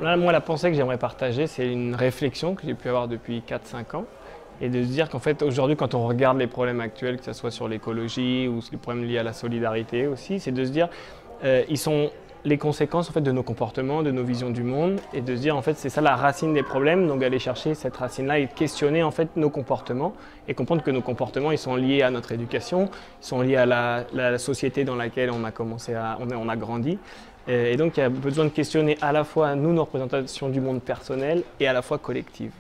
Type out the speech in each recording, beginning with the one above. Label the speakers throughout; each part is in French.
Speaker 1: Là, moi, la pensée que j'aimerais partager, c'est une réflexion que j'ai pu avoir depuis 4-5 ans. Et de se dire qu'en fait, aujourd'hui, quand on regarde les problèmes actuels, que ce soit sur l'écologie ou les problèmes liés à la solidarité aussi, c'est de se dire, ils sont les conséquences en fait, de nos comportements, de nos visions du monde, et de se dire, en fait, c'est ça la racine des problèmes, donc aller chercher cette racine-là et questionner en fait nos comportements, et comprendre que nos comportements, ils sont liés à notre éducation, ils sont liés à la société dans laquelle on a on a grandi. Et donc, il y a besoin de questionner à la fois nous, nos représentations du monde personnel, et à la fois collective.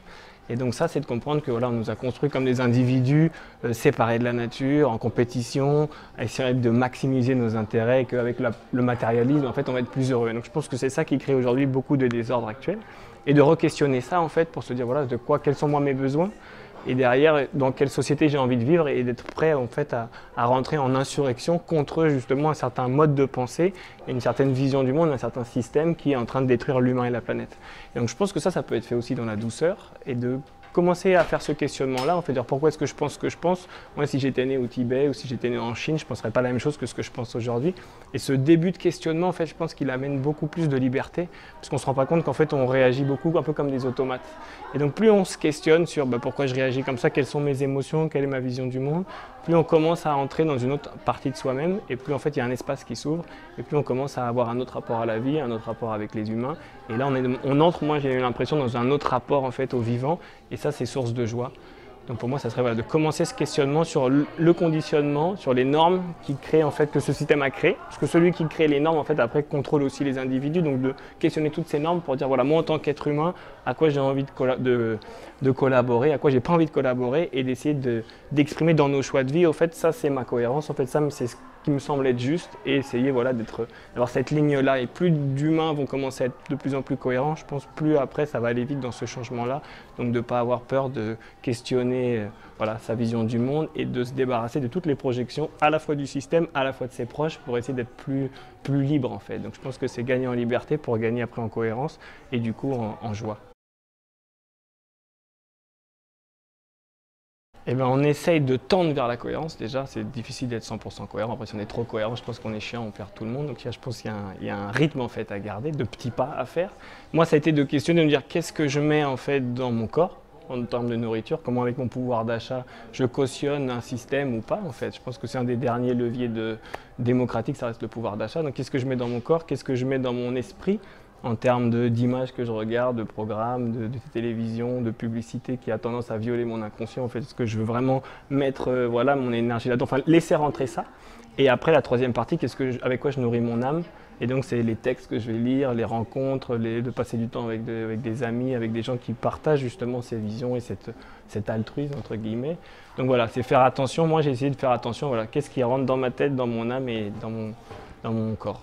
Speaker 1: Et donc ça, c'est de comprendre que voilà, on nous a construits comme des individus séparés de la nature, en compétition, à essayer de maximiser nos intérêts et qu'avec le matérialisme, en fait, on va être plus heureux. Et donc je pense que c'est ça qui crée aujourd'hui beaucoup de désordre actuel. Et de re-questionner ça, en fait, pour se dire, voilà, quels sont moi mes besoins et derrière, dans quelle société j'ai envie de vivre et d'être prêt, en fait, à rentrer en insurrection contre, justement, un certain mode de pensée, une certaine vision du monde, un certain système qui est en train de détruire l'humain et la planète. Et donc je pense que ça peut être fait aussi dans la douceur et de commencer à faire ce questionnement-là, en fait, dire pourquoi est-ce que je pense ce que je pense. Moi, si j'étais né au Tibet ou si j'étais né en Chine, je ne penserais pas la même chose que ce que je pense aujourd'hui. Et ce début de questionnement, en fait, je pense qu'il amène beaucoup plus de liberté, parce qu'on ne se rend pas compte qu'en fait, on réagit beaucoup, un peu comme des automates. Et donc, plus on se questionne sur pourquoi je réagis comme ça, quelles sont mes émotions, quelle est ma vision du monde, plus on commence à entrer dans une autre partie de soi-même, et plus en fait, il y a un espace qui s'ouvre, et plus on commence à avoir un autre rapport à la vie, un autre rapport avec les humains. Et là, on entre, moi, j'ai eu l'impression, dans un autre rapport en fait au vivant. Et ça, c'est source de joie. Donc pour moi, ça serait voilà, de commencer ce questionnement sur le conditionnement, sur les normes qui créent en fait que ce système a créé. Parce que celui qui crée les normes, en fait, après contrôle aussi les individus. Donc de questionner toutes ces normes pour dire voilà, moi en tant qu'être humain, à quoi j'ai envie de collaborer, à quoi j'ai pas envie de collaborer, et d'essayer d'exprimer dans nos choix de vie. Au fait, ça c'est ma cohérence. En fait, ça c'est ce qui me semble être juste, et essayer voilà, d'avoir cette ligne-là. Et plus d'humains vont commencer à être de plus en plus cohérents, je pense, plus après ça va aller vite dans ce changement-là. Donc de ne pas avoir peur de questionner voilà, sa vision du monde et de se débarrasser de toutes les projections, à la fois du système, à la fois de ses proches, pour essayer d'être plus libre en fait. Donc je pense que c'est gagner en liberté pour gagner après en cohérence et du coup en joie. Eh ben, on essaye de tendre vers la cohérence déjà, c'est difficile d'être 100% cohérent, après si on est trop cohérent, je pense qu'on est chiant, on perd tout le monde, donc je pense qu'il y a un rythme en fait à garder, de petits pas à faire. Moi ça a été de questionner, de me dire qu'est-ce que je mets en fait dans mon corps, en termes de nourriture, comment avec mon pouvoir d'achat je cautionne un système ou pas en fait. Je pense que c'est un des derniers leviers démocratiques, ça reste le pouvoir d'achat, donc qu'est-ce que je mets dans mon corps, qu'est-ce que je mets dans mon esprit, en termes d'images que je regarde, de programmes, de télévision, de publicité qui a tendance à violer mon inconscient. En fait, est-ce que je veux vraiment mettre voilà, mon énergie là-dedans, enfin laisser rentrer ça. Et après la troisième partie, avec quoi je nourris mon âme. Et donc c'est les textes que je vais lire, les rencontres, de passer du temps avec des amis, avec des gens qui partagent justement ces visions et cet altruisme entre guillemets. Donc voilà, c'est faire attention. Moi j'ai essayé de faire attention, voilà, qu'est-ce qui rentre dans ma tête, dans mon âme et dans mon corps.